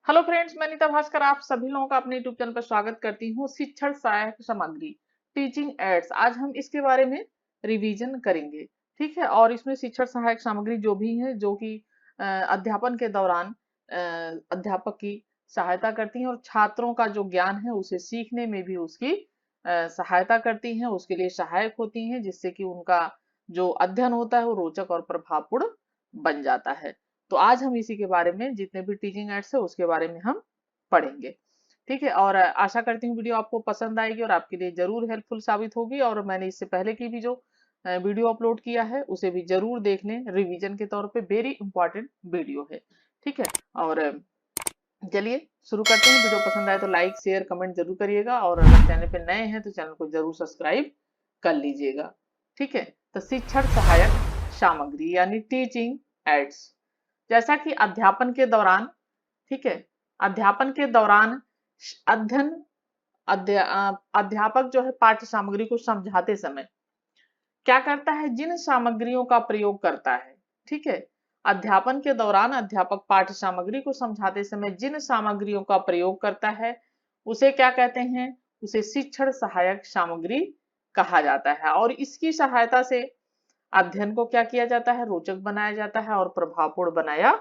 Hello friends, मैं नीता भास्कर आप सभी लोगों का अपने यूट्यूब चैनल पर स्वागत करती हूँ। शिक्षण सहायक सामग्री, टीचिंग एड्स, आज हम इसके बारे में रिवीजन करेंगे। ठीक है, और इसमें शिक्षण सहायक सामग्री जो भी है जो कि अध्यापन के दौरान अध्यापक की सहायता करती हैं और छात्रों का जो ज्ञान है उसे सीखने में भी उसकी सहायता करती हैं, उसके लिए सहायक होती हैं, जिससे कि उनका जो अध्ययन होता है वो रोचक और प्रभावपूर्ण बन जाता है। तो आज हम इसी के बारे में, जितने भी टीचिंग एड्स है उसके बारे में हम पढ़ेंगे। ठीक है, और आशा करती हूँ वीडियो आपको पसंद आएगी और आपके लिए जरूर हेल्पफुल साबित होगी। और मैंने इससे पहले की भी जो वीडियो अपलोड किया है उसे भी जरूर देख लें, रिवीजन के तौर पे वेरी इंपॉर्टेंट वीडियो है। ठीक है, और चलिए शुरू करते हैं। वीडियो पसंद आए तो लाइक शेयर कमेंट जरूर करिएगा, और अगर चैनल पे नए हैं तो चैनल को जरूर सब्सक्राइब कर लीजिएगा। ठीक है, तो शिक्षण सहायक सामग्री यानी टीचिंग एड्स, जैसा कि अध्यापन के दौरान, ठीक है, अध्यापन के दौरान अध्ययन अध्यापक जो है पाठ्य सामग्री को समझाते समय क्या करता है, जिन सामग्रियों का प्रयोग करता है। ठीक है, अध्यापन के दौरान अध्यापक पाठ्य सामग्री को समझाते समय जिन सामग्रियों का प्रयोग करता है उसे क्या कहते हैं, उसे शिक्षण सहायक सामग्री कहा जाता है। और इसकी सहायता से अध्ययन को क्या किया जाता है, रोचक बनाया जाता है और प्रभावपूर्ण बनाया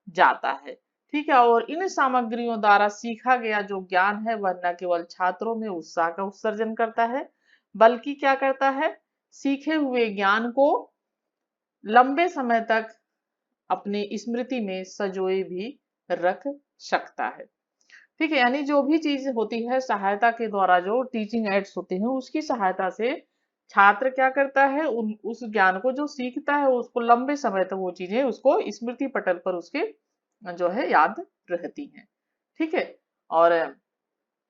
जाता है। ठीक है, और इन सामग्रियों द्वारा सीखा गया जो ज्ञान है वह न केवल छात्रों में उत्साह का उत्सर्जन करता है, बल्कि क्या करता है, सीखे हुए ज्ञान को लंबे समय तक अपनी स्मृति में संजोए भी रख सकता है। ठीक है, यानी जो भी चीज होती है सहायता के द्वारा, जो टीचिंग एड्स होते हैं उसकी सहायता से छात्र क्या करता है, उस ज्ञान को जो सीखता है उसको लंबे समय तक वो चीजें उसको स्मृति पटल पर उसके जो है याद रहती हैं। ठीक है, और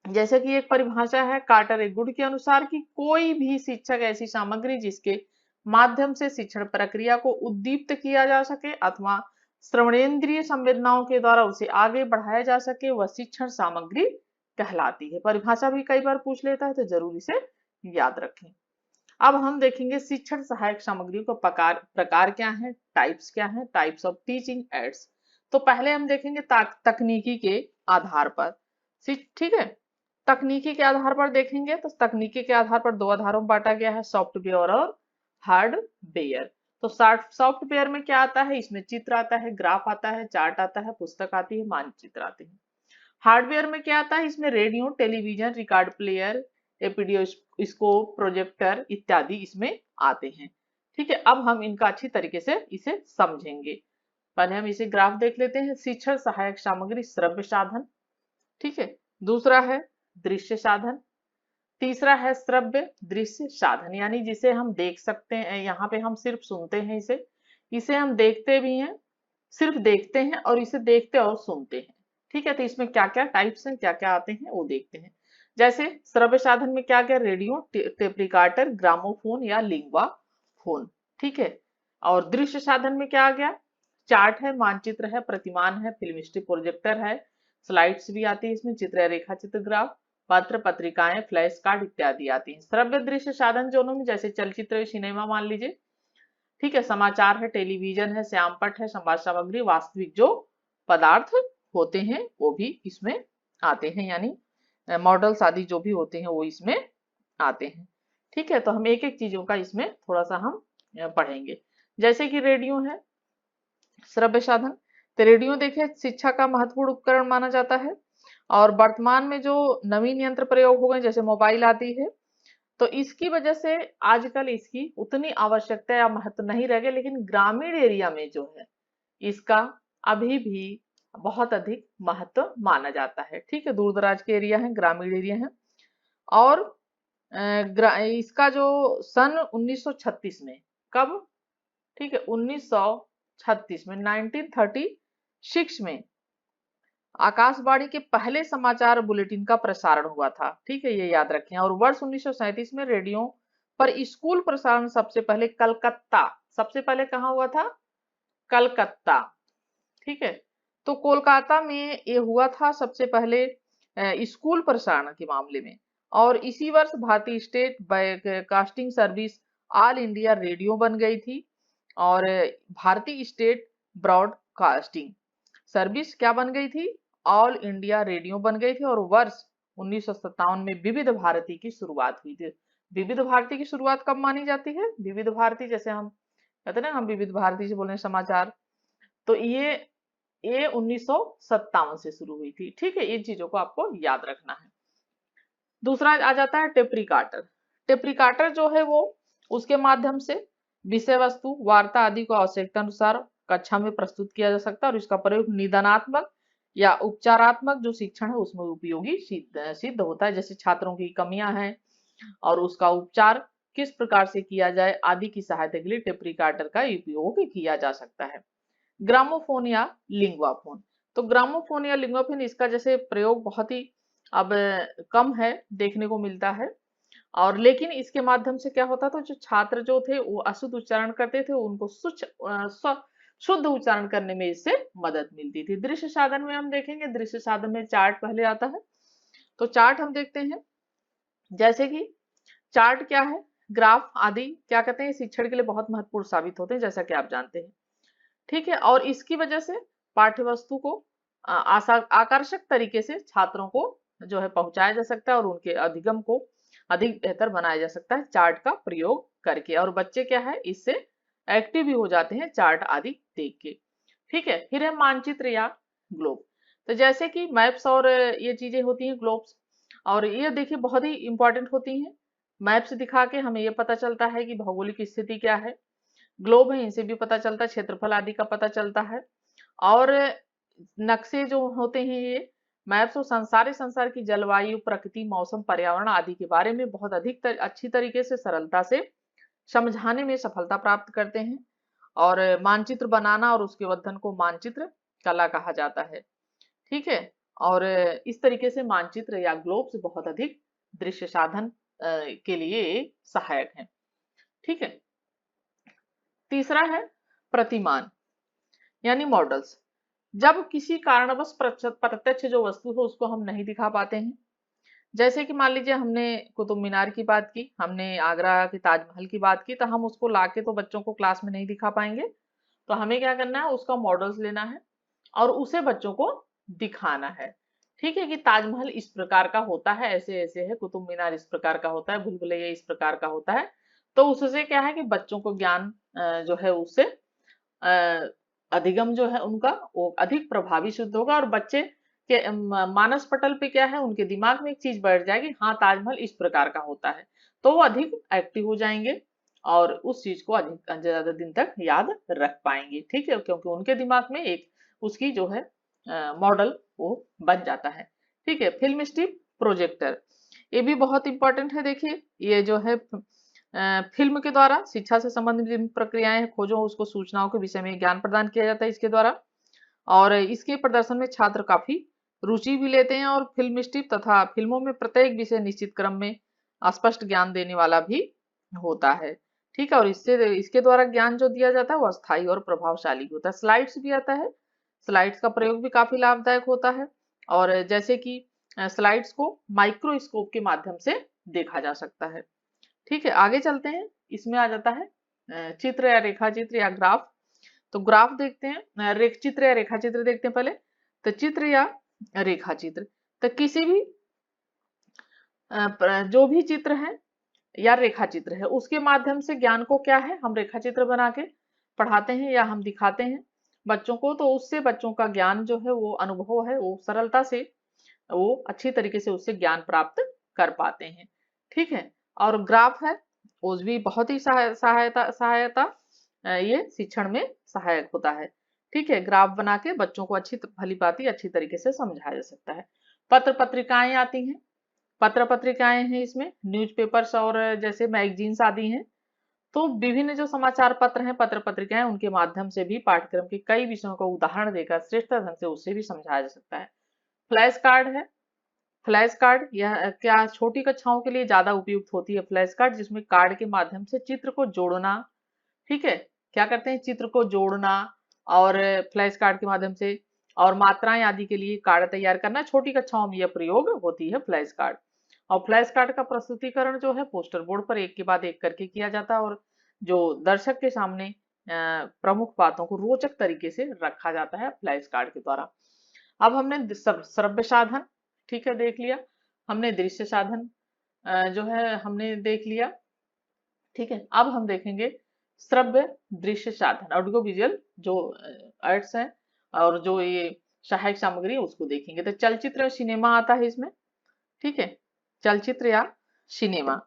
जैसे कि एक परिभाषा है कार्टर ए गुड के अनुसार कि कोई भी शिक्षक ऐसी सामग्री जिसके माध्यम से शिक्षण प्रक्रिया को उद्दीप्त किया जा सके अथवा श्रवणेन्द्रिय संवेदनाओं के द्वारा उसे आगे बढ़ाया जा सके वह शिक्षण सामग्री कहलाती है। परिभाषा भी कई बार पूछ लेता है तो जरूर इसे याद रखें। अब हम देखेंगे शिक्षण सहायक सामग्रियों का प्रकार क्या है, टाइप्स क्या है, टाइप्स ऑफ टीचिंग एड्स। तो पहले हम देखेंगे तकनीकी के आधार पर। ठीक है, तकनीकी के आधार पर देखेंगे तो तकनीकी के आधार पर दो आधारों में बांटा गया है, सॉफ्टवेयर और हार्डवेयर। तो सॉफ्टवेयर में क्या आता है, इसमें चित्र आता है, ग्राफ आता है, चार्ट आता है, पुस्तक आती है, मानचित्र आते हैं। हार्डवेयर में क्या आता है, इसमें radio television record player epidiascope projector इत्यादि इसमें आते हैं। ठीक है, अब हम इनका अच्छी तरीके से इसे समझेंगे। पहले हम इसे ग्राफ देख लेते हैं। शिक्षण सहायक सामग्री श्रव्य साधन, ठीक है, दूसरा है दृश्य साधन, तीसरा है श्रव्य दृश्य साधन, यानी जिसे हम देख सकते हैं। यहाँ पे हम सिर्फ सुनते हैं, इसे इसे हम देखते भी हैं, सिर्फ देखते हैं और इसे देखते और सुनते हैं। ठीक है, तो इसमें क्या क्या टाइप्स हैं, क्या क्या आते हैं वो देखते हैं। जैसे श्रव्य साधन में क्या क्या, रेडियो टेप रिकॉर्डर ग्रामोफोन या लिंग्वा फोन। ठीक है, और दृश्य साधन में क्या आ गया, चार्ट है, मानचित्र है, प्रतिमान है, फिल्म स्ट्रिप प्रोजेक्टर है, स्लाइड्स भी आती है इसमें, चित्र रेखा चित्र ग्राफ, पत्र पत्रिकाएं फ्लैश कार्ड इत्यादि आती हैं। श्रव्य दृश्य साधन जोनों में जैसे चलचित्र सिनेमा मान लीजिए, ठीक है, समाचार है, टेलीविजन है, श्यामपट है, समाज सामग्री, वास्तविक जो पदार्थ होते हैं वो भी इसमें आते हैं, यानी मॉडल्स आदि जो भी होते हैं वो इसमें आते हैं। ठीक है, तो हम एक एक चीजों का इसमें थोड़ा सा हम पढ़ेंगे। जैसे कि रेडियो है श्रव्य साधन, तो रेडियो देखिए शिक्षा का महत्वपूर्ण उपकरण माना जाता है। और वर्तमान में जो नवीन यंत्र प्रयोग हो गए जैसे मोबाइल आदि है, तो इसकी वजह से आजकल इसकी उतनी आवश्यकता या महत्व नहीं रह गया, लेकिन ग्रामीण एरिया में जो है इसका अभी भी बहुत अधिक महत्व माना जाता है। ठीक है, दूर दराज के एरिया है, ग्रामीण एरिया है। और इसका जो सन 1936 में, कब, ठीक है 1936 में, 1936 में आकाशवाणी के पहले समाचार बुलेटिन का प्रसारण हुआ था। ठीक है, ये याद रखें। और वर्ष 1937 में रेडियो पर स्कूल प्रसारण सबसे पहले कलकत्ता, सबसे पहले कहाँ हुआ था, कलकत्ता। ठीक है, तो कोलकाता में ये हुआ था सबसे पहले स्कूल प्रसारण के मामले में। और इसी वर्ष भारतीय state broadcasting service all India radio बन गई थी। और भारतीय स्टेट ब्रॉडकास्टिंग सर्विस क्या बन गई थी, ऑल इंडिया रेडियो बन गई थी और वर्ष 1957 में विविध भारती की शुरुआत हुई थी। विविध भारती की शुरुआत कब मानी जाती है? विविध भारती, जैसे हम कहते हैं ना, हम विविध भारती से बोल रहे हैं समाचार, तो ये 1957 से शुरू हुई थी। ठीक है, इन चीजों को आपको याद रखना है। दूसरा आ जाता है टेप रिकॉर्डर। टेप रिकॉर्डर जो है वो, उसके माध्यम से विषय वस्तु, वार्ता आदि को आवश्यकता अनुसार कक्षा में प्रस्तुत किया जा सकता है और इसका प्रयोग निदानात्मक या उपचारात्मक जो शिक्षण है उसमें उपयोगी सिद्ध होता है। जैसे छात्रों की कमियां हैं और उसका उपचार किस प्रकार से किया जाए आदि की सहायता के लिए टेप रिकॉर्डर का उपयोग किया जा सकता है। ग्रामोफोन या लिंग्वाफोन। तो ग्रामोफोन या लिंग्वाफोन, इसका जैसे प्रयोग बहुत ही अब कम है, देखने को मिलता है। और लेकिन इसके माध्यम से क्या होता था, जो छात्र जो थे वो अशुद्ध उच्चारण करते थे, उनको शुद्ध उच्चारण करने में इससे मदद मिलती थी। दृश्य साधन में हम देखेंगे, दृश्य साधन में चार्ट पहले आता है। तो चार्ट हम देखते हैं, जैसे कि चार्ट क्या है, ग्राफ आदि क्या कहते हैं, शिक्षण के लिए बहुत महत्वपूर्ण साबित होते हैं, जैसा कि आप जानते हैं। ठीक है, और इसकी वजह से पाठ्य वस्तु को आकर्षक तरीके से छात्रों को जो है पहुंचाया जा सकता है और उनके अधिगम को अधिक बेहतर बनाया जा सकता है चार्ट का प्रयोग करके। और बच्चे क्या है, इससे एक्टिव भी हो जाते हैं चार्ट आदि देख के। ठीक है, फिर है मानचित्र या ग्लोब। तो जैसे कि मैप्स और ये चीजें होती हैं, ग्लोब्स, और ये देखिए बहुत ही इंपॉर्टेंट होती हैं। मैप्स दिखा के हमें ये पता चलता है कि भौगोलिक स्थिति क्या है। ग्लोब है, इनसे भी पता चलता है, क्षेत्रफल आदि का पता चलता है। और नक्शे जो होते हैं, ये मैप्स और संसार की जलवायु, प्रकृति, मौसम, पर्यावरण आदि के बारे में बहुत अच्छी तरीके से, सरलता से समझाने में सफलता प्राप्त करते हैं। और मानचित्र बनाना और उसके वर्धन को मानचित्र कला कहा जाता है। ठीक है, और इस तरीके से मानचित्र या ग्लोब्स बहुत अधिक दृश्य साधन के लिए सहायक हैं। ठीक है, तीसरा है प्रतिमान यानी मॉडल्स। जब किसी कारणवश प्रत्यक्ष जो वस्तु है उसको हम नहीं दिखा पाते हैं, जैसे कि मान लीजिए हमने कुतुब मीनार की बात की, हमने आगरा के ताजमहल की बात की, तो हम उसको लाके तो बच्चों को क्लास में नहीं दिखा पाएंगे। तो हमें क्या करना है, उसका मॉडल्स लेना है और उसे बच्चों को दिखाना है। ठीक है, कि ताजमहल इस प्रकार का होता है, ऐसे ऐसे है, कुतुब मीनार इस प्रकार का होता है, भूल भुलैया इस प्रकार का होता है। तो उससे क्या है कि बच्चों को ज्ञान जो है उससे अधिगम जो है उनका वो अधिक प्रभावी सिद्ध होगा और बच्चे के मानस पटल पे क्या है, उनके दिमाग में एक चीज बैठ जाएगी, हाँ ताजमहल इस प्रकार का होता है। तो वो अधिक एक्टिव हो जाएंगे और उस चीज को अधिक ज्यादा दिन तक याद रख पाएंगे। ठीक है, क्योंकि उनके दिमाग में एक उसकी जो है मॉडल वो बन जाता है। ठीक है, फिल्म स्ट्रिप प्रोजेक्टर, ये भी बहुत इंपॉर्टेंट है। देखिए, ये जो है फिल्म के द्वारा शिक्षा से संबंधित विभिन्न प्रक्रियाएं, खोजों, उसको सूचनाओं के विषय में ज्ञान प्रदान किया जाता है इसके द्वारा। और इसके प्रदर्शन में छात्र काफी रुचि भी लेते हैं और फिल्म स्ट्रिप तथा फिल्मों में प्रत्येक विषय निश्चित क्रम में स्पष्ट ज्ञान देने वाला भी होता है। ठीक है, और इसके द्वारा ज्ञान जो दिया जाता है वो अस्थायी और प्रभावशाली होता है। स्लाइड्स भी आता है, स्लाइड्स का प्रयोग भी काफी लाभदायक होता है। और जैसे कि स्लाइड्स को माइक्रोस्कोप के माध्यम से देखा जा सकता है। ठीक है, आगे चलते हैं। इसमें आ जाता है चित्र या रेखा चित्र या ग्राफ। तो ग्राफ देखते हैं, चित्र या रेखा चित्र देखते हैं पहले। तो चित्र या रेखा चित्र, तो किसी भी जो भी चित्र है या रेखा चित्र है उसके माध्यम से ज्ञान को क्या है, हम रेखा चित्र बना के पढ़ाते हैं या हम दिखाते हैं बच्चों को। तो उससे बच्चों का ज्ञान जो है वो अनुभव है वो सरलता से वो अच्छी तरीके से उससे ज्ञान प्राप्त कर पाते हैं। ठीक है, और ग्राफ है, उस भी बहुत ही सहायता सहायता ये शिक्षण में सहायक होता है। ठीक है, ग्राफ बना के बच्चों को भली भांति अच्छी तरीके से समझाया जा सकता है। पत्र पत्रिकाएं आती हैं, पत्र पत्रिकाएं हैं, इसमें न्यूज़पेपर्स और जैसे मैगजीन्स आदि हैं। तो विभिन्न जो समाचार पत्र हैं, पत्र पत्रिकाएं, उनके माध्यम से भी पाठ्यक्रम के कई विषयों को उदाहरण देकर श्रेष्ठ ढंग से उससे भी समझाया जा सकता है। फ्लैश कार्ड है, फ्लैश कार्ड यह क्या छोटी कक्षाओं के लिए ज्यादा उपयुक्त होती है। फ्लैश कार्ड जिसमें कार्ड के माध्यम से चित्र को जोड़ना, ठीक है, क्या करते हैं, चित्र को जोड़ना और फ्लैश कार्ड के माध्यम से, और मात्राएं आदि के लिए कार्ड तैयार करना, छोटी कक्षाओं में यह प्रयोग होती है फ्लैश कार्ड। और फ्लैश कार्ड का प्रस्तुतिकरण जो है पोस्टर बोर्ड पर एक के बाद एक करके किया जाता है और जो दर्शक के सामने प्रमुख बातों को रोचक तरीके से रखा जाता है फ्लैश कार्ड के द्वारा। अब हमने श्रव्य साधन, ठीक है, देख लिया। हमने दृश्य साधन जो है हमने देख लिया, ठीक है। अब हम देखेंगे श्रव्य दृश्य साधन, ऑडियो विजुअल जो आर्ट्स है और जो ये सहायक सामग्री है उसको देखेंगे। तो चलचित्र और सिनेमा आता है इसमें, ठीक है, चलचित्र या सिनेमा।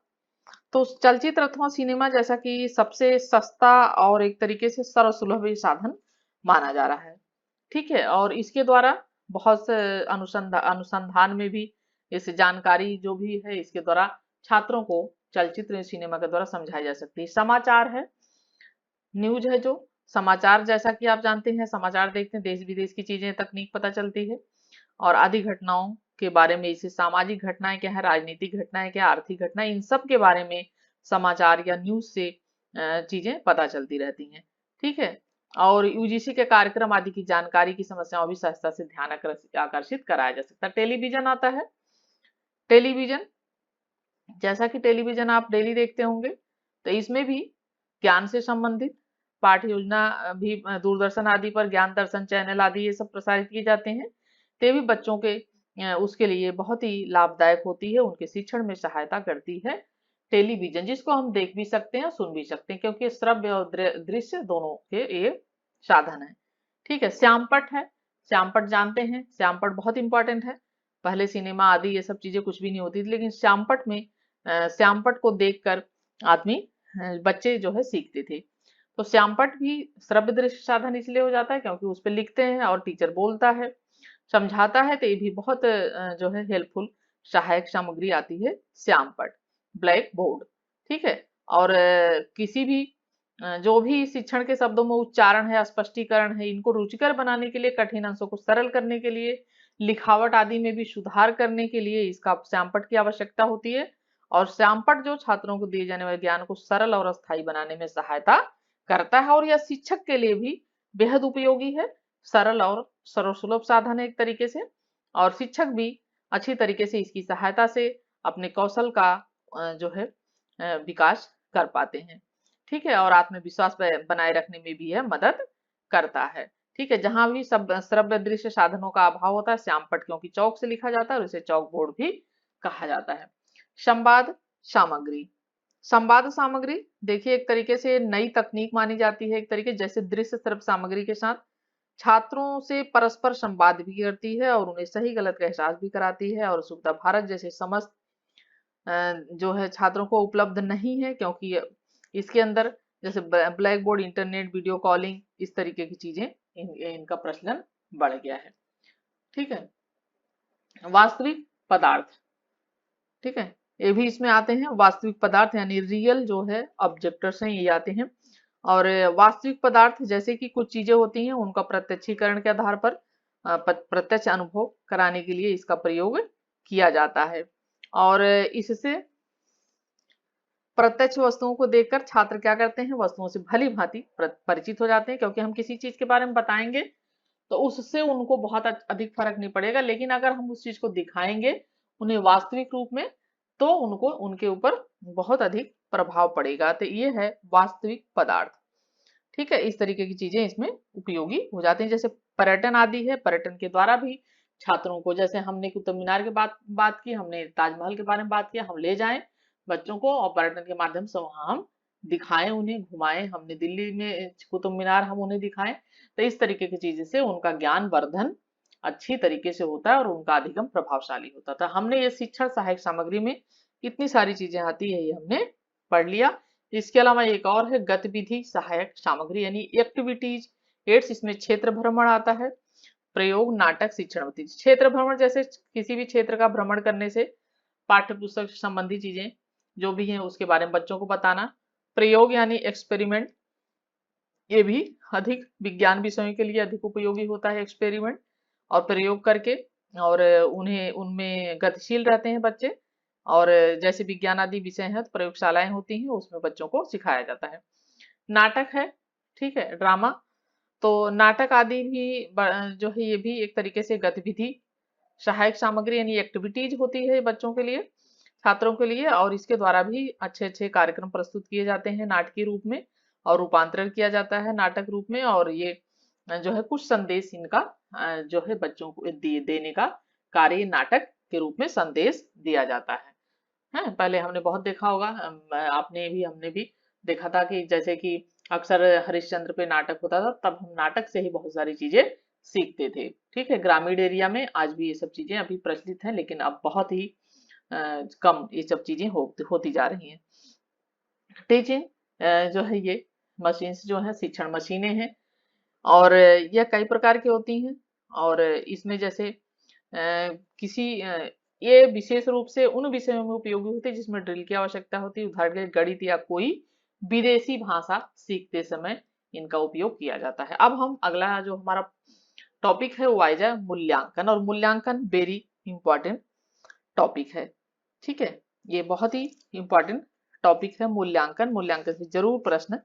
तो चलचित्र अथवा सिनेमा जैसा कि सबसे सस्ता और एक तरीके से सर्वसुलभ ये साधन माना जा रहा है, ठीक है। और इसके द्वारा बहुत से अनुसंधान में भी इस जानकारी जो भी है इसके द्वारा छात्रों को चलचित्र सिनेमा के द्वारा समझाई जा सकती है। समाचार है, न्यूज है, जो समाचार जैसा कि आप जानते हैं समाचार देखते हैं, देश विदेश की चीजें तकनीक पता चलती है। और आदि घटनाओं के बारे में, इसे सामाजिक घटनाएं क्या है, राजनीतिक घटनाएं क्या, आर्थिक घटनाएं, इन सब के बारे में समाचार या न्यूज से चीजें पता चलती रहती हैं, ठीक है। और यूजीसी के कार्यक्रम आदि की जानकारी की समस्याओं भी सहजता से ध्यान आकर्षित कराया जा सकता है। टेलीविजन आता है, टेलीविजन जैसा कि टेलीविजन आप डेली देखते होंगे, तो इसमें भी ज्ञान से संबंधित पाठ योजना भी दूरदर्शन आदि पर ज्ञान दर्शन चैनल आदि ये सब प्रसारित किए जाते हैं। ते भी बच्चों के उसके लिए बहुत ही लाभदायक होती है, उनके शिक्षण में सहायता करती है टेलीविजन, जिसको हम देख भी सकते हैं सुन भी सकते हैं, क्योंकि श्रव्य और दृश्य दोनों के ये साधन है, ठीक है। श्यामपट है, श्यामपट जानते हैं, श्यामपट बहुत इंपॉर्टेंट है। पहले सिनेमा आदि ये सब चीजें कुछ भी नहीं होती थी, लेकिन श्यामपट में श्यामपट को देखकर आदमी बच्चे जो है सीखते थे। तो श्यामपट भी श्रव्य दृश्य साधन इसलिए हो जाता है क्योंकि उस पर लिखते हैं और टीचर बोलता है, समझाता है, तो ये भी बहुत जो है हेल्पफुल सहायक सामग्री आती है श्यामपट। ब्लैक बोर्ड, ठीक है। और किसी भी जो भी शिक्षण के शब्दों में उच्चारण है, स्पष्टीकरण है, इनको रुचिकर बनाने के लिए, कठिन अंशों को सरल करने के लिए, लिखावट आदि में भी सुधार करने के लिए इसका श्यामपट की आवश्यकता होती है। और श्यामपट जो छात्रों को दिए जाने वाले ज्ञान को सरल और स्थायी बनाने में सहायता करता है, और यह शिक्षक के लिए भी बेहद उपयोगी है। सरल और सर्वसुलभ साधन है एक तरीके से, और शिक्षक भी अच्छी तरीके से इसकी सहायता से अपने कौशल का जो है विकास कर पाते हैं, ठीक है। और आत्मविश्वास बनाए रखने में भी यह मदद करता है, ठीक है। जहां भी सब श्रव्य दृश्य साधनों का अभाव होता है, श्यामपट क्योंकि चौक से लिखा जाता है और इसे चौक बोर्ड भी कहा जाता है। संवाद सामग्री, संवाद सामग्री देखिए एक तरीके से नई तकनीक मानी जाती है, एक तरीके जैसे दृश्य श्रव्य सामग्री के साथ छात्रों से परस्पर संवाद भी करती है और उन्हें सही गलत का एहसास भी कराती है। और सुविधा भारत जैसे समस्त जो है छात्रों को उपलब्ध नहीं है, क्योंकि इसके अंदर जैसे black board, internet, video calling, इस तरीके की चीजें इनका प्रचलन बढ़ गया है, ठीक है। वास्तविक पदार्थ, ठीक है, ये भी इसमें आते हैं। वास्तविक पदार्थ यानी रियल जो है ऑब्जेक्ट्स हैं ये आते हैं। और वास्तविक पदार्थ जैसे कि कुछ चीजें होती हैं उनका प्रत्यक्षीकरण के आधार पर प्रत्यक्ष अनुभव कराने के लिए इसका प्रयोग किया जाता है। और इससे प्रत्यक्ष वस्तुओं को देखकर छात्र क्या करते हैं, वस्तुओं से भली भांति परिचित हो जाते हैं, क्योंकि हम किसी चीज के बारे में बताएंगे तो उससे उनको बहुत अधिक फर्क नहीं पड़ेगा, लेकिन अगर हम उस चीज को दिखाएंगे उन्हें वास्तविक रूप में, तो उनको उनके ऊपर बहुत अधिक प्रभाव पड़ेगा। तो ये है वास्तविक पदार्थ, ठीक है। इस तरीके की चीजें इसमें उपयोगी हो जाती हैं। जैसे पर्यटन आदि है, पर्यटन के द्वारा भी छात्रों को, जैसे हमने कुतुब मीनार की बात की, हमने ताजमहल के बारे में बात किया, हम ले जाएं बच्चों को और पर्यटन के माध्यम से वहां हम दिखाएं, उन्हें घुमाएं। हमने दिल्ली में कुतुब मीनार हम उन्हें दिखाएं, तो इस तरीके की चीजें से उनका ज्ञान वर्धन अच्छी तरीके से होता है और उनका अधिगम प्रभावशाली होता था। हमने ये शिक्षण सहायक सामग्री में इतनी सारी चीजें आती है, ये हमने पढ़ लिया। इसके अलावा एक और है गतिविधि सहायक सामग्री यानी एक्टिविटीज एड्स। इसमें क्षेत्र भ्रमण आता है, प्रयोग, नाटक, शिक्षण। क्षेत्र भ्रमण जैसे किसी भी क्षेत्र का भ्रमण करने से पाठ्य पुस्तक से संबंधित चीजें जो भी हैं उसके बारे में बच्चों को बताना। प्रयोग यानी एक्सपेरिमेंट, ये भी अधिक विज्ञान विषयों के लिए अधिक उपयोगी होता है एक्सपेरिमेंट, और प्रयोग करके और उन्हें उनमें गतिशील रहते हैं बच्चे। और जैसे विज्ञान आदि विषय हैं तो प्रयोगशालाएं होती हैं, उसमें बच्चों को सिखाया जाता है। नाटक है, ठीक है, ड्रामा। तो नाटक आदि भी जो है ये भी एक तरीके से गतिविधि सहायक सामग्री यानी एक्टिविटीज होती है बच्चों के लिए, छात्रों के लिए। और इसके द्वारा भी अच्छे अच्छे कार्यक्रम प्रस्तुत किए जाते हैं नाटकीय रूप में, और रूपांतरण किया जाता है नाटक रूप में। और ये जो है कुछ संदेश इनका जो है बच्चों को देने का कार्य नाटक के रूप में संदेश दिया जाता है। पहले हमने बहुत देखा होगा, आपने भी हमने भी देखा था कि जैसे कि अक्सर हरिश्चंद्र पे नाटक होता था, तब हम नाटक से ही बहुत सारी चीजें सीखते थे। ठीक है, ग्रामीण एरिया में आज भी ये सब चीजें अभी प्रचलित हैं, लेकिन अब बहुत ही कम ये सब चीजें होती जा रही हैं। टीचिंग जो है ये मशीन्स जो है शिक्षण मशीनें हैं, और यह कई प्रकार की होती हैं। और इसमें जैसे किसी ये विशेष रूप से उन विषयों में उपयोगी होते हैं जिसमें ड्रिल की आवश्यकता होती है। उदाहरण के लिए गणित या कोई विदेशी भाषा सीखते समय इनका उपयोग किया जाता है। अब हम अगला जो हमारा टॉपिक है वो आ जाए मूल्यांकन, और मूल्यांकन वेरी इंपॉर्टेंट टॉपिक है। ठीक है, ये बहुत ही इंपॉर्टेंट टॉपिक है मूल्यांकन। मूल्यांकन से जरूर प्रश्न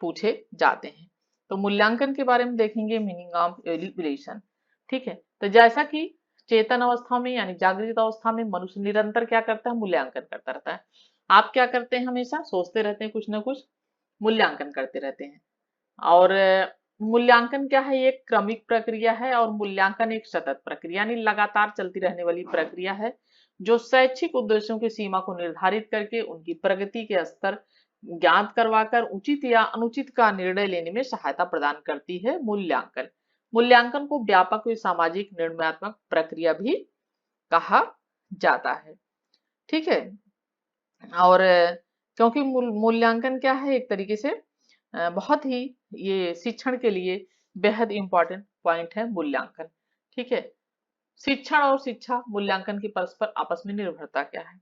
पूछे जाते हैं। तो मूल्यांकन के बारे में देखेंगे, मीनिंग ऑफ इवैल्यूएशन। ठीक है, तो जैसा कि चेतन अवस्था में यानी जागृत अवस्था में मनुष्य निरंतर क्या करता है, मूल्यांकन करता रहता है। आप क्या करते हैं, हमेशा सोचते रहते हैं, कुछ ना कुछ मूल्यांकन करते रहते हैं। और मूल्यांकन क्या है, एक क्रमिक प्रक्रिया है, और मूल्यांकन एक सतत प्रक्रिया यानी लगातार चलती रहने वाली प्रक्रिया है, जो शैक्षिक उद्देश्यों की सीमा को निर्धारित करके उनकी प्रगति के स्तर ज्ञात करवाकर उचित या अनुचित का निर्णय लेने में सहायता प्रदान करती है। मूल्यांकन मूल्यांकन को व्यापक व सामाजिक निर्णयात्मक प्रक्रिया भी कहा जाता है। ठीक है, और क्योंकि मूल्यांकन क्या है, एक तरीके से बहुत ही ये शिक्षण के लिए बेहद इंपॉर्टेंट पॉइंट है मूल्यांकन। ठीक है, शिक्षण और शिक्षा मूल्यांकन की परस्पर आपस में निर्भरता क्या है।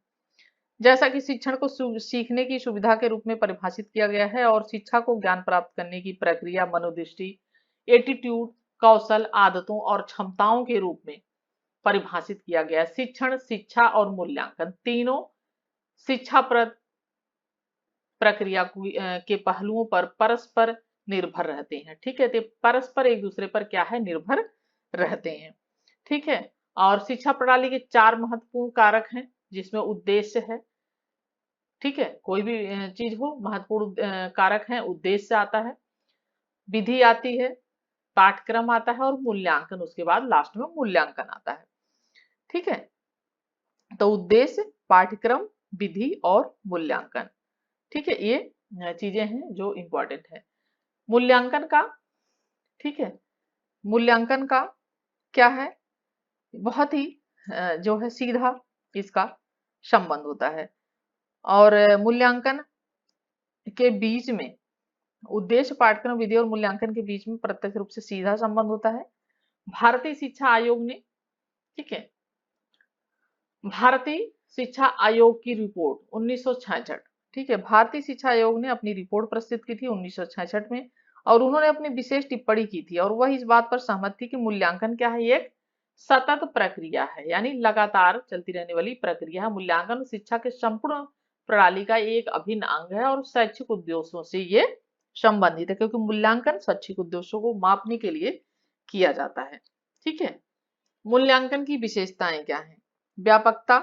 जैसा कि शिक्षण को सीखने की सुविधा के रूप में परिभाषित किया गया है, और शिक्षा को ज्ञान प्राप्त करने की प्रक्रिया, मनोदृष्टि, एटीट्यूड, कौशल, आदतों और क्षमताओं के रूप में परिभाषित किया गया है। शिक्षण, शिक्षा और मूल्यांकन तीनों शिक्षाप्रद प्रक्रिया के पहलुओं पर परस्पर निर्भर रहते हैं। ठीक है, तो परस्पर एक दूसरे पर क्या है, निर्भर रहते हैं। ठीक है, और शिक्षा प्रणाली के 4 महत्वपूर्ण कारक हैं, जिसमें उद्देश्य है। ठीक है, कोई भी चीज हो, महत्वपूर्ण कारक है, उद्देश्य आता है, विधि आती है, पाठ्यक्रम आता है, और मूल्यांकन उसके बाद लास्ट में मूल्यांकन आता है। ठीक है, तो उद्देश्य, पाठ्यक्रम, विधि और मूल्यांकन। ठीक है, ये चीजें हैं जो इंपॉर्टेंट है मूल्यांकन का। ठीक है, मूल्यांकन का क्या है, बहुत ही जो है सीधा इसका संबंध होता है, और मूल्यांकन के बीच में उद्देश्य, पाठ्यक्रम, विधि और मूल्यांकन के बीच में प्रत्यक्ष रूप से सीधा संबंध होता है। भारतीय शिक्षा आयोग ने, ठीक है, भारतीय शिक्षा आयोग की रिपोर्ट 1966, ठीक है, भारतीय शिक्षा आयोग ने अपनी रिपोर्ट प्रस्तुत की थी 1966 में, और उन्होंने अपनी विशेष टिप्पणी की थी, और वह इस बात पर सहमत थी कि मूल्यांकन क्या है, एक सतत प्रक्रिया है, यानी लगातार चलती रहने वाली प्रक्रिया है। मूल्यांकन शिक्षा के संपूर्ण प्रणाली का एक अभिन्न अंग है, और शैक्षिक उद्देश्यों से ये संबंधित है, क्योंकि मूल्यांकन शैक्षिक उद्देश्यों को मापने के लिए किया जाता है। ठीक है, मूल्यांकन की विशेषताएं क्या है, व्यापकता,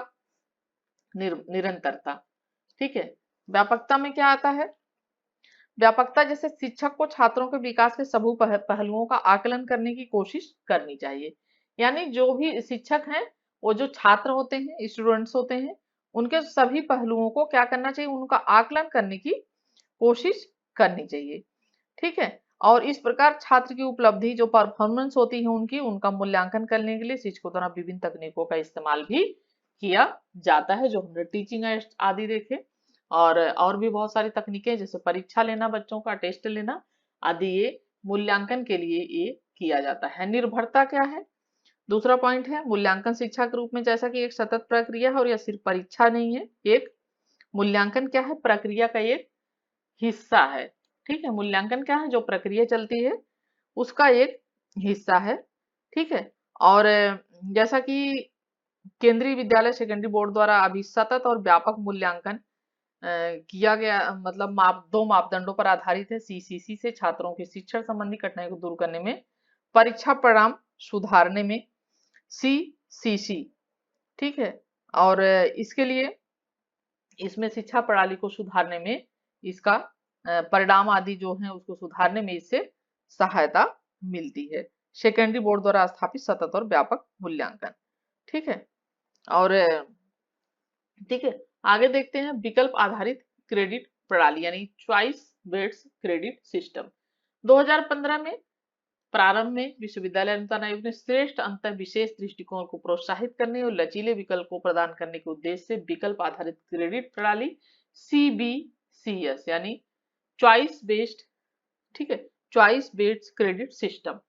निरंतरता। ठीक है, व्यापकता में क्या आता है, व्यापकता जैसे शिक्षक को छात्रों के विकास के सभी पहलुओं का आकलन करने की कोशिश करनी चाहिए, यानी जो भी शिक्षक हैं, वो जो छात्र होते हैं, स्टूडेंट्स होते हैं, उनके सभी पहलुओं को क्या करना चाहिए, उनका आकलन करने की कोशिश करनी चाहिए। ठीक है, और इस प्रकार छात्र की उपलब्धि, जो परफॉर्मेंस होती है उनकी, उनका मूल्यांकन करने के लिए शिक्षकों द्वारा विभिन्न तकनीकों का इस्तेमाल भी किया जाता है, जो हमने टीचिंग आदि देखे, और भी बहुत सारी तकनीकें जैसे परीक्षा लेना, बच्चों का टेस्ट लेना आदि, ये मूल्यांकन के लिए ये किया जाता है। निर्भरता क्या है, दूसरा पॉइंट है, मूल्यांकन शिक्षा के रूप में जैसा कि एक सतत प्रक्रिया है, और यह सिर्फ परीक्षा नहीं है, एक मूल्यांकन क्या है, प्रक्रिया का एक हिस्सा है। ठीक है, मूल्यांकन क्या है, जो प्रक्रिया चलती है उसका एक हिस्सा है। ठीक है, और जैसा कि केंद्रीय विद्यालय सेकेंडरी बोर्ड द्वारा अभी सतत और व्यापक मूल्यांकन किया गया, मतलब दो मापदंडों पर आधारित है। सीसीसी से छात्रों के शिक्षण संबंधी कठिनाई को दूर करने में, परीक्षा परिणाम सुधारने में सीसीसी। ठीक है, और इसके लिए इसमें शिक्षा प्रणाली को सुधारने में, इसका परिणाम आदि जो है उसको सुधारने में इससे सहायता मिलती है। सेकेंडरी बोर्ड द्वारा स्थापित सतत और व्यापक मूल्यांकन। ठीक है। और ठीक है, आगे देखते हैं विकल्प आधारित क्रेडिट प्रणाली यानी चॉइस बेस्ड क्रेडिट सिस्टम। 2015 में प्रारंभ में विश्वविद्यालय अनुदान आयोग ने श्रेष्ठ अंतर विशेष दृष्टिकोण को प्रोत्साहित करने और लचीले विकल्प को प्रदान करने के उद्देश्य से विकल्प आधारित क्रेडिट प्रणाली CBCS यानी चॉइस बेस्ड, ठीक है, चॉइस बेस्ड क्रेडिट सिस्टम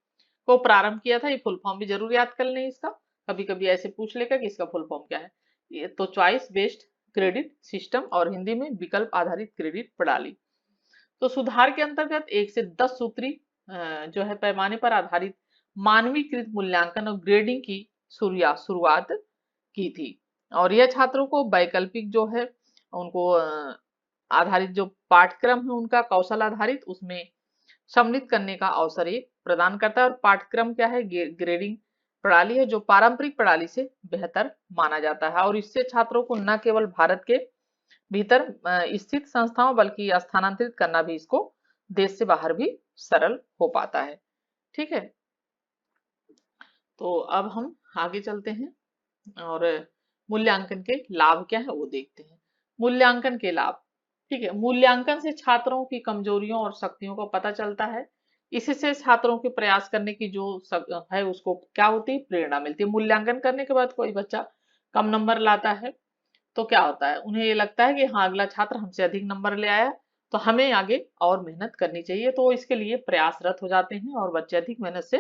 को प्रारंभ किया था। ये फुल फॉर्म भी जरूर याद कर लें इसका, कभी कभी ऐसे पूछ लेगा कि इसका फुल फॉर्म क्या है। ये तो चॉइस बेस्ड क्रेडिट सिस्टम और हिंदी में विकल्प आधारित क्रेडिट प्रणाली। तो सुधार के अंतर्गत 1 से 10 सूत्री जो है पैमाने पर आधारित मानवीकृत मूल्यांकन और ग्रेडिंग की शुरुआत की थी। और यह छात्रों को वैकल्पिक जो है उनको आधारित जो पाठ्यक्रम है उनका कौशल आधारित उसमें सम्मिलित करने का अवसर ये प्रदान करता है। और पाठ्यक्रम क्या है, ग्रेडिंग प्रणाली है जो पारंपरिक प्रणाली से बेहतर माना जाता है और इससे छात्रों को न केवल भारत के भीतर स्थित संस्थाओं बल्कि स्थानांतरित करना भी इसको देश से बाहर भी सरल हो पाता है। ठीक है, तो अब हम आगे चलते हैं और मूल्यांकन के लाभ क्या है वो देखते हैं। मूल्यांकन के लाभ, ठीक है, मूल्यांकन से छात्रों की कमजोरियों और शक्तियों का पता चलता है। इससे छात्रों के प्रयास करने की जो है उसको क्या होती है, प्रेरणा मिलती है। मूल्यांकन करने के बाद कोई बच्चा कम नंबर लाता है तो क्या होता है, उन्हें ये लगता है कि हाँ अगला छात्र हमसे अधिक नंबर ले आया तो हमें आगे और मेहनत करनी चाहिए, तो इसके लिए प्रयासरत हो जाते हैं और बच्चे अधिक मेहनत से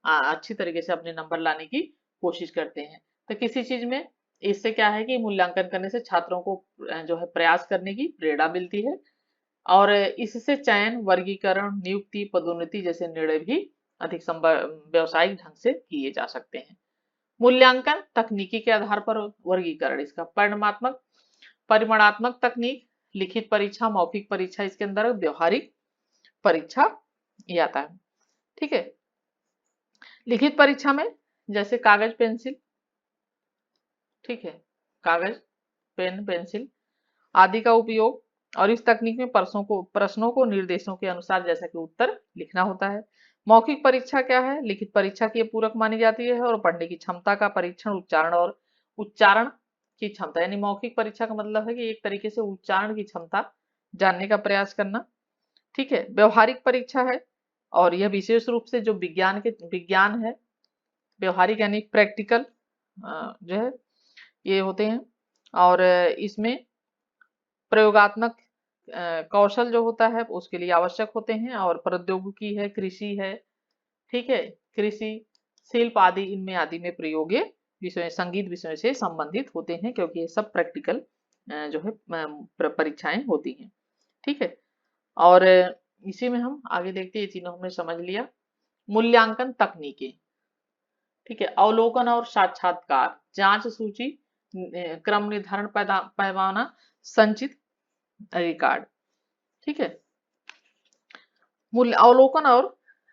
अच्छी तरीके से अपने नंबर लाने की कोशिश करते हैं। तो किसी चीज में इससे क्या है कि मूल्यांकन करने से छात्रों को जो है प्रयास करने की प्रेरणा मिलती है और इससे चयन, वर्गीकरण, नियुक्ति, पदोन्नति जैसे निर्णय भी अधिक व्यावसायिक ढंग से किए जा सकते हैं। मूल्यांकन तकनीकी के आधार पर वर्गीकरण, इसका परिमाणात्मक परिमाणात्मक तकनीक, लिखित परीक्षा, मौखिक परीक्षा, इसके अंदर व्यवहारिक परीक्षा ये आता है। ठीक है, लिखित परीक्षा में जैसे कागज पेंसिल, ठीक है, कागज पेन पेंसिल आदि का उपयोग और इस तकनीक में प्रश्नों को निर्देशों के अनुसार जैसा कि उत्तर लिखना होता है। मौखिक परीक्षा क्या है, लिखित परीक्षा की पूरक मानी जाती है और पढ़ने की क्षमता का परीक्षण, उच्चारण की क्षमता, यानी मौखिक परीक्षा का मतलब है कि एक तरीके से उच्चारण की क्षमता जानने का प्रयास करना। ठीक है, व्यवहारिक परीक्षा है और यह विशेष रूप से जो विज्ञान है, व्यवहारिक यानी प्रैक्टिकल जो है ये होते हैं और इसमें प्रयोगात्मक कौशल जो होता है उसके लिए आवश्यक होते हैं और प्रौद्योगिकी है, कृषि है, ठीक है, कृषि, शिल्प आदि इनमें आदि में प्रयोगे विषय, संगीत विषय से संबंधित होते हैं क्योंकि ये सब प्रैक्टिकल जो है परीक्षाएं होती हैं। ठीक है, और इसी में हम आगे देखते हैं, ये तीनों हमने समझ लिया। मूल्यांकन तकनीकें, ठीक है, अवलोकन और साक्षात्कार, जांच सूची, क्रम निर्धारण पैमाना, संचित रिकॉर्ड। ठीक है, मूल्य अवलोकन और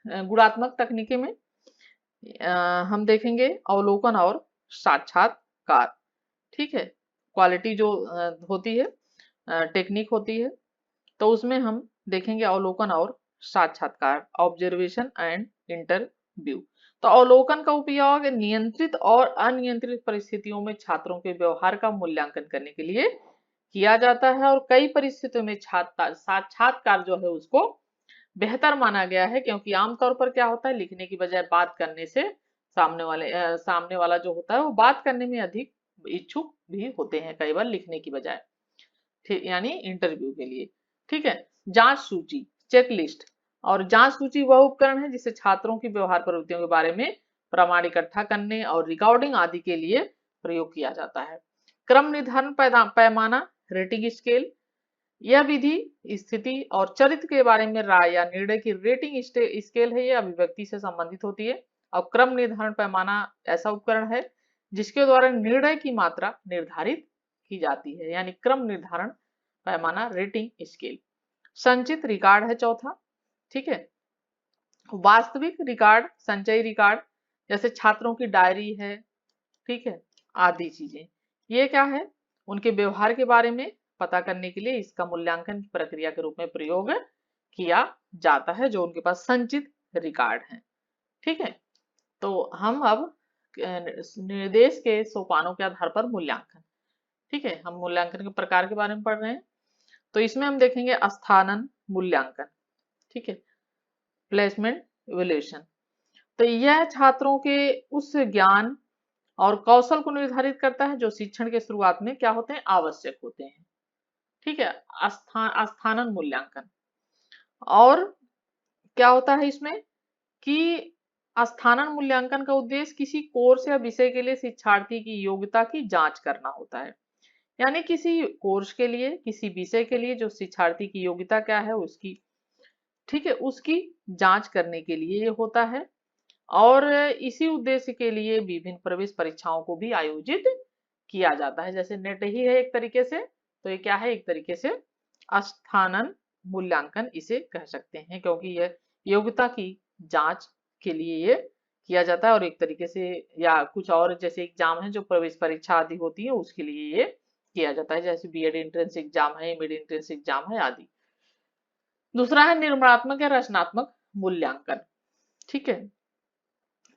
गुणात्मक तकनीकी में हम देखेंगे अवलोकन और साक्षात्कार। ठीक है, क्वालिटी जो होती है, टेक्निक होती है, तो उसमें हम देखेंगे अवलोकन और साक्षात्कार, ऑब्जर्वेशन एंड इंटरव्यू। तो अवलोकन का उपयोग नियंत्रित और अनियंत्रित परिस्थितियों में छात्रों के व्यवहार का मूल्यांकन करने के लिए किया जाता है और कई परिस्थितियों में साक्षात्कार जो है उसको बेहतर माना गया है क्योंकि आमतौर पर क्या होता है, लिखने की बजाय बात करने से सामने वाला जो होता है वो बात करने में अधिक इच्छुक भी होते हैं कई बार लिखने की बजाय, ठीक, यानी इंटरव्यू के लिए। ठीक है, जांच सूची, चेकलिस्ट, और जांच सूची वह उपकरण है जिसे छात्रों की व्यवहार प्रवृत्तियों के बारे में प्रमाण इकट्ठा करने और रिकॉर्डिंग आदि के लिए प्रयोग किया जाता है। क्रम निर्धारण पैमाना, रेटिंग स्केल, यह विधि स्थिति और चरित्र के बारे में राय या निर्णय की रेटिंग स्केल है, यह अभिव्यक्ति से संबंधित होती है। और क्रम निर्धारण पैमाना ऐसा उपकरण है जिसके द्वारा निर्णय की मात्रा निर्धारित की जाती है, यानी क्रम निर्धारण पैमाना, रेटिंग स्केल। संचित रिकॉर्ड है चौथा। ठीक है, वास्तविक रिकॉर्ड, संचयी रिकॉर्ड, जैसे छात्रों की डायरी है, ठीक है, आदि चीजें, ये क्या है, उनके व्यवहार के बारे में पता करने के लिए इसका मूल्यांकन की प्रक्रिया के रूप में प्रयोग किया जाता है, जो उनके पास संचित रिकॉर्ड है। ठीक है, तो हम अब निर्देश के सोपानों के आधार पर मूल्यांकन, ठीक है, हम मूल्यांकन के प्रकार के बारे में पढ़ रहे हैं। तो इसमें हम देखेंगे स्थानन मूल्यांकन, ठीक है, प्लेसमेंट इवैल्यूएशन। तो यह छात्रों के उस ज्ञान और कौशल को निर्धारित करता है जो शिक्षण के शुरुआत में क्या होते हैं, आवश्यक होते हैं, ठीक है। स्थानन मूल्यांकन और क्या होता है इसमें कि स्थानन मूल्यांकन का उद्देश्य किसी कोर्स या विषय के लिए शिक्षार्थी की योग्यता की जांच करना होता है। यानी किसी कोर्स के लिए, किसी विषय के लिए जो शिक्षार्थी की योग्यता क्या है उसकी, ठीक है, उसकी जांच करने के लिए ये होता है। और इसी उद्देश्य के लिए विभिन्न प्रवेश परीक्षाओं को भी आयोजित किया जाता है, जैसे नेट ही है एक तरीके से। तो ये क्या है, एक तरीके से स्थानन मूल्यांकन इसे कह सकते हैं, क्योंकि यह योग्यता की जांच के लिए ये किया जाता है। और एक तरीके से या कुछ और जैसे एग्जाम है जो प्रवेश परीक्षा आदि होती है उसके लिए ये किया जाता है, जैसे बीएड एंट्रेंस एग्जाम है, एमएड एंट्रेंस एग्जाम है आदि। दूसरा है निर्माणात्मक या रचनात्मक मूल्यांकन, ठीक है,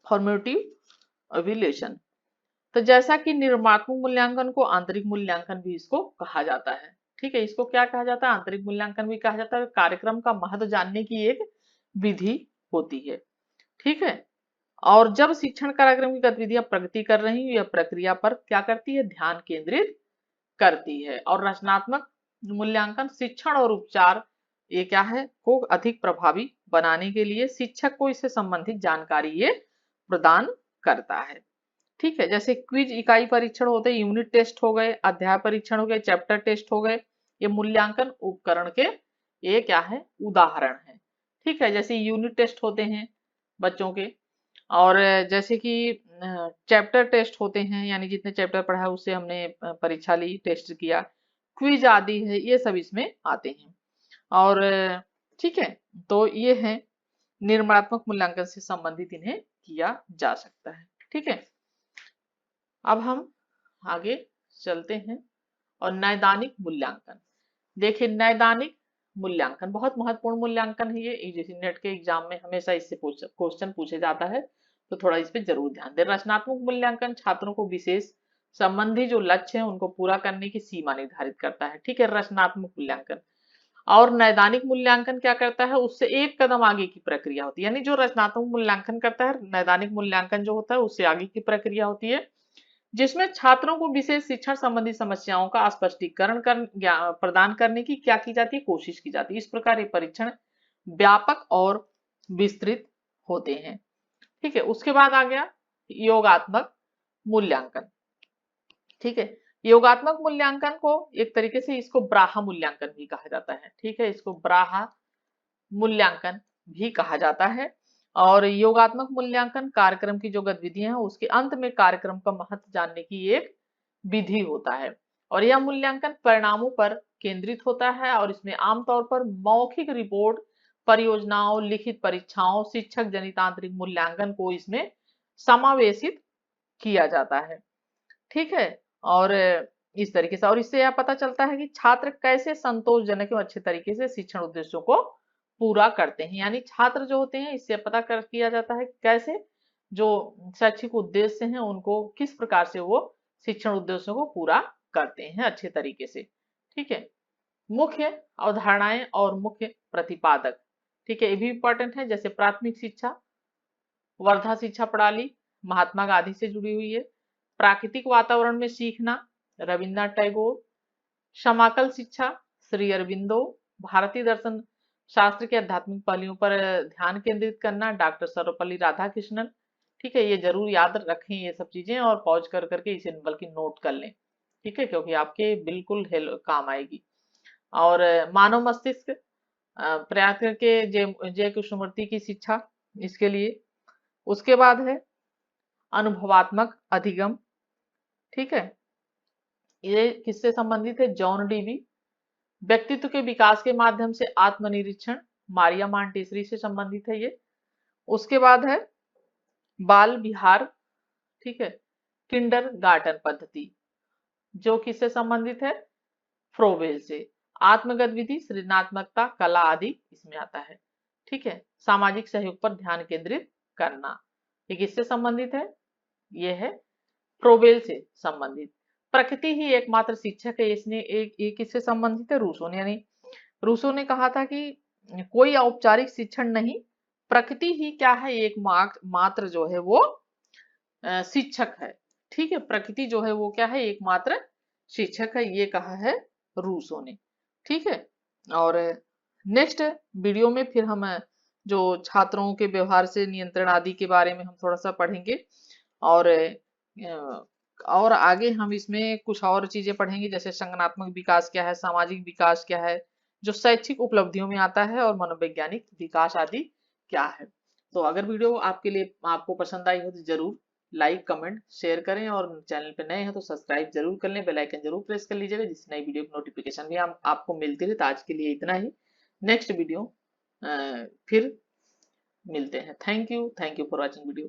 फॉर्मेटिव इवैल्यूएशन। तो जैसा कि निर्माणात्मक मूल्यांकन को आंतरिक मूल्यांकन भी इसको कहा जाता है, ठीक है, इसको क्या कहा जाता है, आंतरिक मूल्यांकन भी कहा जाता है। कार्यक्रम का महत्व जानने की एक विधि होती है, ठीक है। और जब शिक्षण कार्यक्रम की गतिविधियां प्रगति कर रही है, यह प्रक्रिया पर क्या करती है, ध्यान केंद्रित करती है। और रचनात्मक मूल्यांकन शिक्षण और उपचार ये क्या है को अधिक प्रभावी बनाने के लिए शिक्षक को इससे संबंधित जानकारी ये प्रदान करता है, ठीक है। जैसे क्विज इकाई परीक्षण होते हैं, यूनिट टेस्ट हो गए, अध्याय परीक्षण हो गए, चैप्टर टेस्ट हो गए, ये मूल्यांकन उपकरण के ये क्या है, उदाहरण है, ठीक है। जैसे यूनिट टेस्ट होते हैं बच्चों के, और जैसे कि चैप्टर टेस्ट होते हैं, यानी जितने चैप्टर पढ़ा है उससे हमने परीक्षा ली, टेस्ट किया, क्विज आदि है, ये सब इसमें आते हैं। और ठीक है, तो ये है निर्माणात्मक मूल्यांकन से संबंधित इन्हें किया जा सकता है, ठीक है। अब हम आगे चलते हैं और नैदानिक मूल्यांकन। देखिए नैदानिक मूल्यांकन बहुत महत्वपूर्ण मूल्यांकन है ये, जैसे नेट के एग्जाम में हमेशा इससे क्वेश्चन पूछे जाता है, तो थोड़ा इस पे जरूर ध्यान दें। रचनात्मक मूल्यांकन छात्रों को विशेष संबंधी जो लक्ष्य है उनको पूरा करने की सीमा निर्धारित करता है, ठीक है, रचनात्मक मूल्यांकन। और नैदानिक मूल्यांकन क्या करता है, उससे एक कदम आगे की प्रक्रिया होती है। यानी जो रचनात्मक मूल्यांकन करता है, नैदानिक मूल्यांकन जो होता है उससे आगे की प्रक्रिया होती है, जिसमें छात्रों को विशेष शिक्षण संबंधी समस्याओं का स्पष्टीकरण प्रदान करने की क्या की जाती है, कोशिश की जाती है। इस प्रकार ये परीक्षण व्यापक और विस्तृत होते हैं, ठीक है। उसके बाद आ गया योगात्मक मूल्यांकन, ठीक है। योगात्मक मूल्यांकन को एक तरीके से इसको ब्राहा मूल्यांकन भी कहा जाता है, ठीक है, इसको ब्राहा मूल्यांकन भी कहा जाता है। और योगात्मक मूल्यांकन कार्यक्रम की जो गतिविधियां हैं उसके अंत में कार्यक्रम का महत्व जानने की एक विधि होता है। और यह मूल्यांकन परिणामों पर केंद्रित होता है, और इसमें आमतौर पर मौखिक रिपोर्ट, परियोजनाओं, लिखित परीक्षाओं, शिक्षक जनित आंतरिक मूल्यांकन को इसमें समावेशित किया जाता है, ठीक है। और इस तरीके से, और इससे यह पता चलता है कि छात्र कैसे संतोषजनक एवं अच्छे तरीके से शिक्षण उद्देश्यों को पूरा करते हैं। यानी छात्र जो होते हैं इससे पता कर किया जाता है कि कैसे जो शैक्षिक उद्देश्य हैं उनको किस प्रकार से वो शिक्षण उद्देश्यों को पूरा करते हैं अच्छे तरीके से, ठीक है। मुख्य अवधारणाएं और मुख्य प्रतिपादक, ठीक है, ये भी इंपॉर्टेंट है। जैसे प्राथमिक शिक्षा, वर्धा शिक्षा प्रणाली महात्मा गांधी से जुड़ी हुई है। प्राकृतिक वातावरण में सीखना, रविन्द्रनाथ टैगोर। समाकल शिक्षा, श्री अरविंदो। भारतीय दर्शन शास्त्र के आध्यात्मिक पहलुओं पर ध्यान केंद्रित करना, डॉक्टर सर्वपल्ली राधाकृष्णन, ठीक है। ये जरूर याद रखें ये सब चीजें, और पॉज कर करके इसे बल्कि नोट कर लें, ठीक है, क्योंकि आपके बिल्कुल काम आएगी। और मानव मस्तिष्क, प्रयास करके जय कृष्णमूर्ति की शिक्षा इसके लिए। उसके बाद है अनुभवात्मक अधिगम, ठीक है, ये किससे संबंधित है, जॉन डीवी। व्यक्तित्व के विकास के माध्यम से आत्मनिरीक्षण, मारिया मांटेसरी से संबंधित है ये। उसके बाद है बाल विहार, ठीक है, किंडर गार्डन पद्धति, जो किससे संबंधित है, फ्रोबेल से। आत्मगतिविधि, सृजनात्मकता, कला आदि इसमें आता है, ठीक है। सामाजिक सहयोग पर ध्यान केंद्रित करना। ये किससे संबंधित है? ये है फ्रोबेल से संबंधित। प्रकृति ही एकमात्र शिक्षक है, इसने एक किससे संबंधित है? रूसो ने। यानी रूसो ने कहा था कि कोई औपचारिक शिक्षण नहीं, प्रकृति ही क्या है? एक मात्र जो है वो शिक्षक है। ठीक है, प्रकृति जो है वो क्या है? एकमात्र शिक्षक है, ये कहा है रूसो ने। ठीक है, और नेक्स्ट वीडियो में फिर हम जो छात्रों के व्यवहार से नियंत्रण आदि के बारे में हम थोड़ा सा पढ़ेंगे, और आगे हम इसमें कुछ और चीजें पढ़ेंगे, जैसे संज्ञानात्मक विकास क्या है, सामाजिक विकास क्या है, जो शैक्षिक उपलब्धियों में आता है, और मनोवैज्ञानिक विकास आदि क्या है। तो अगर वीडियो आपको पसंद आई हो तो जरूर लाइक कमेंट शेयर करें, और चैनल पे नए हैं तो सब्सक्राइब जरूर कर लें, बेल आइकन जरूर प्रेस कर लीजिएगा, जिससे नई वीडियो की नोटिफिकेशन भी आपको मिलती रहे। तो आज के लिए इतना ही, नेक्स्ट वीडियो फिर मिलते हैं। Thank you for watching video.